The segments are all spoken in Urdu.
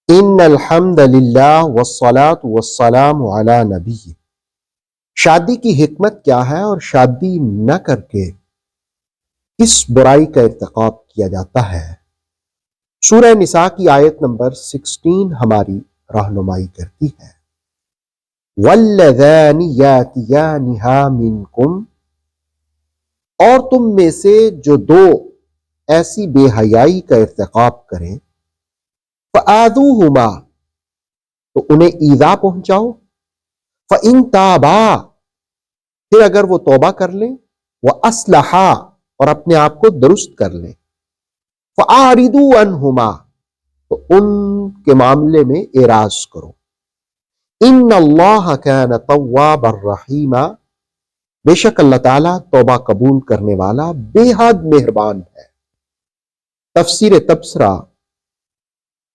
ان الحمد للہ والصلاة والسلام علی نبی۔ شادی کی حکمت کیا ہے اور شادی نہ کر کے کس برائی کا ارتکاب کیا جاتا ہے؟ سورہ نساء کی آیت نمبر 16 ہماری رہنمائی کرتی ہے۔ وَالَّذَانِ يَأْتِيَانِهَا مِنْكُمْ، اور تم میں سے جو دو ایسی بے حیائی کا ارتکاب کریں، فَآذُوهُمَا، تو انہیں ایذا پہنچاؤ، فَإِن تَابَا، پھر اگر وہ توبہ کر لیں، وَأَصْلَحَا، اور اپنے آپ کو درست کر لیں، فَأَعْرِضُوا عَنْهُمَا، تو ان کے معاملے میں اعراض کرو۔ ان اللہ کان توابا رحیما، بے شک اللہ تعالیٰ توبہ قبول کرنے والا بے حد مہربان ہے۔ تفسیر تبصرہ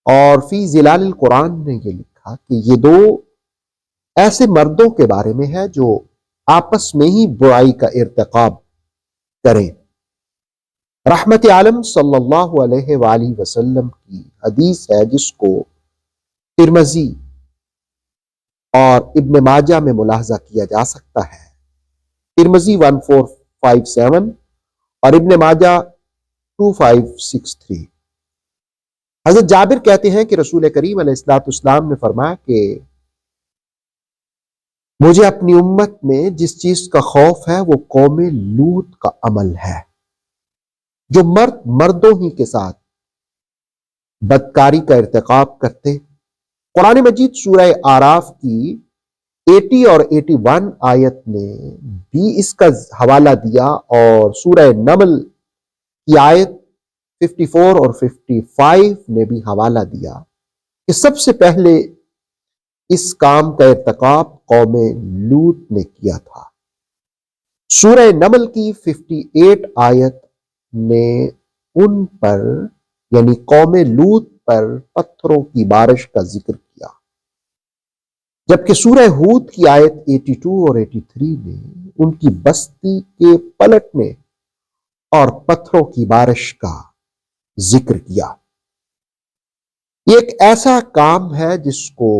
اور فی ظلال القرآن نے یہ لکھا کہ یہ دو ایسے مردوں کے بارے میں ہے جو آپس میں ہی برائی کا ارتکاب کریں۔ رحمت عالم صلی اللہ علیہ وآلہ وسلم کی حدیث ہے جس کو ترمذی اور ابن ماجہ میں ملاحظہ کیا جا سکتا ہے۔ ترمذی 1457 اور ابن ماجہ 2563۔ حضرت جابر کہتے ہیں کہ رسول کریم علیہ السلام نے فرمایا کہ مجھے اپنی امت میں جس چیز کا خوف ہے وہ قوم لوط کا عمل ہے، جو مردوں ہی کے ساتھ بدکاری کا ارتکاب کرتے۔ قرآن مجید سورہ اعراف کی 80 اور 81 آیت نے بھی اس کا حوالہ دیا، اور سورہ نمل کی آیت 54 اور 55 نے بھی حوالہ دیا کہ سب سے پہلے اس کام کا ارتکاب قوم لوط نے کیا تھا۔ سورہ نمل کی 58 آیت نے ان پر یعنی قوم لوط پر پتھروں کی بارش کا ذکر کیا، جبکہ سورہ ہود کی آیت 82 اور 83 نے ان کی بستی کے پلٹنے اور پتھروں کی بارش کا ذکر کیا۔ یہ ایک ایسا کام ہے جس کو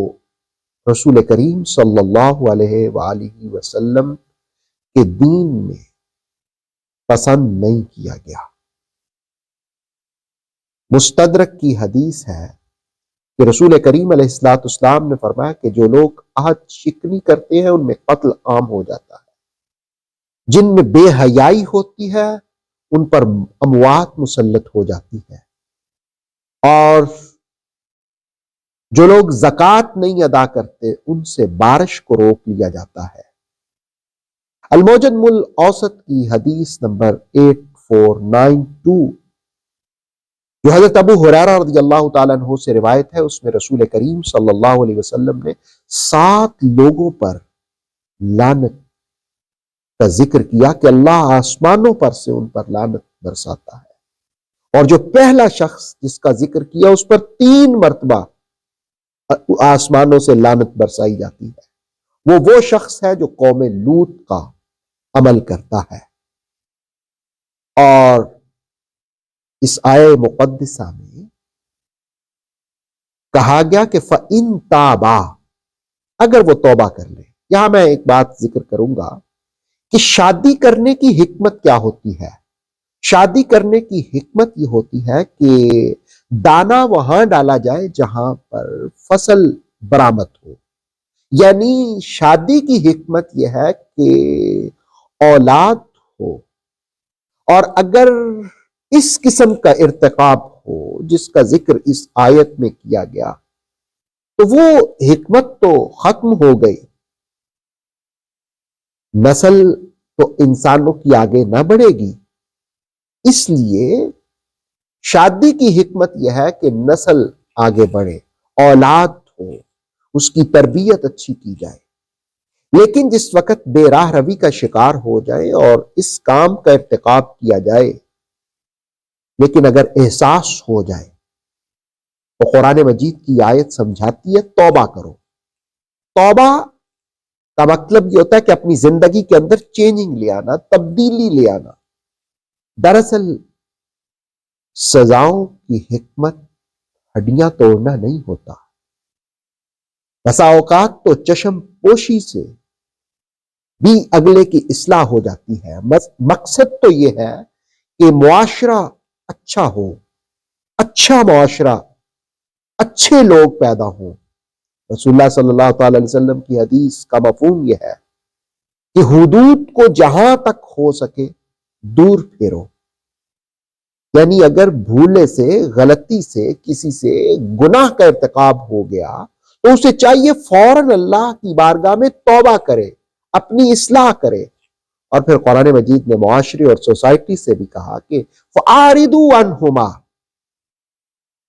رسول کریم صلی اللہ علیہ وآلہ وسلم کے دین میں پسند نہیں کیا گیا۔ مستدرک کی حدیث ہے کہ رسول کریم علیہ السلام نے فرمایا کہ جو لوگ عہد شکنی کرتے ہیں ان میں قتل عام ہو جاتا ہے، جن میں بے حیائی ہوتی ہے ان پر اموات مسلط ہو جاتی ہے، اور جو لوگ زکوٰۃ نہیں ادا کرتے ان سے بارش کو روک لیا جاتا ہے۔ المعجم الاوسط کی حدیث نمبر 8492 جو حضرت ابو ہریرہ رضی اللہ تعالیٰ عنہ سے روایت ہے، اس میں رسول کریم صلی اللہ علیہ وسلم نے 7 لوگوں پر لعنت کا ذکر کیا کہ اللہ آسمانوں پر سے ان پر لعنت برساتا ہے، اور جو پہلا شخص جس کا ذکر کیا اس پر 3 مرتبہ آسمانوں سے لعنت برسائی جاتی ہے۔ وہ شخص ہے جو قوم لوط کا عمل کرتا ہے۔ اور اس آیہ مقدسہ میں کہا گیا کہ فَإِن تَابَا، اگر وہ توبہ کر لے۔ یہاں میں ایک بات ذکر کروں گا کہ شادی کرنے کی حکمت کیا ہوتی ہے۔ شادی کرنے کی حکمت یہ ہوتی ہے کہ دانا وہاں ڈالا جائے جہاں پر فصل برآمد ہو، یعنی شادی کی حکمت یہ ہے کہ اولاد ہو، اور اگر اس قسم کا ارتکاب ہو جس کا ذکر اس آیت میں کیا گیا تو وہ حکمت تو ختم ہو گئی، نسل تو انسانوں کی آگے نہ بڑھے گی۔ اس لیے شادی کی حکمت یہ ہے کہ نسل آگے بڑھے، اولاد ہو، اس کی تربیت اچھی کی جائے۔ لیکن جس وقت بے راہ روی کا شکار ہو جائے اور اس کام کا ارتکاب کیا جائے، لیکن اگر احساس ہو جائے تو قرآن مجید کی آیت سمجھاتی ہے توبہ کرو۔ توبہ کا مطلب یہ ہوتا ہے کہ اپنی زندگی کے اندر چینجنگ لے آنا، تبدیلی لے آنا۔ دراصل سزاؤں کی حکمت ہڈیاں توڑنا نہیں ہوتا. بسا اوقات تو چشم پوشی سے بھی اگلے کی اصلاح ہو جاتی ہے. مقصد تو یہ ہے کہ معاشرہ اچھا ہو، اچھا معاشرہ، اچھے لوگ پیدا ہوں. رسول اللہ صلی اللہ تعالی علیہ وسلم کی حدیث کا مفہوم یہ ہے کہ حدود کو جہاں تک ہو سکے دور پھیرو. یعنی اگر بھولے سے، غلطی سے کسی سے گناہ کا ارتکاب ہو گیا تو اسے چاہیے فوراً اللہ کی بارگاہ میں توبہ کرے، اپنی اصلاح کرے. اور پھر قرآن مجید نے معاشرے اور سوسائٹی سے بھی کہا کہ فَأَعْرِضُوا عَنْهُمَا،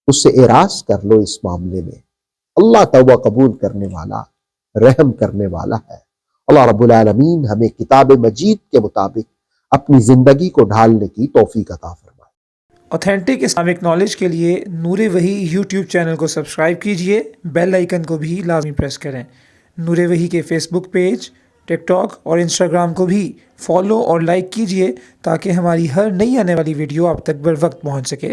اس سے اعراض کر لو اس معاملے میں. اللہ توبہ قبول کرنے والا، رحم کرنے والا ہے. اللہ رب العالمین ہمیں کتاب مجید کے مطابق اپنی زندگی کو ڈھالنے کی توفیق عطا فرمائے. اوتھینٹک اسلامک نالج کے لیے نور وحی یوٹیوب چینل کو سبسکرائب کیجئے، بیل آئیکن کو بھی لازمی پریس کریں. نور وحی کے فیس بک پیج، ٹک ٹاک اور انسٹاگرام کو بھی فالو اور لائک کیجئے تاکہ ہماری ہر نئی آنے والی ویڈیو آپ تک بر وقت پہنچ سکے.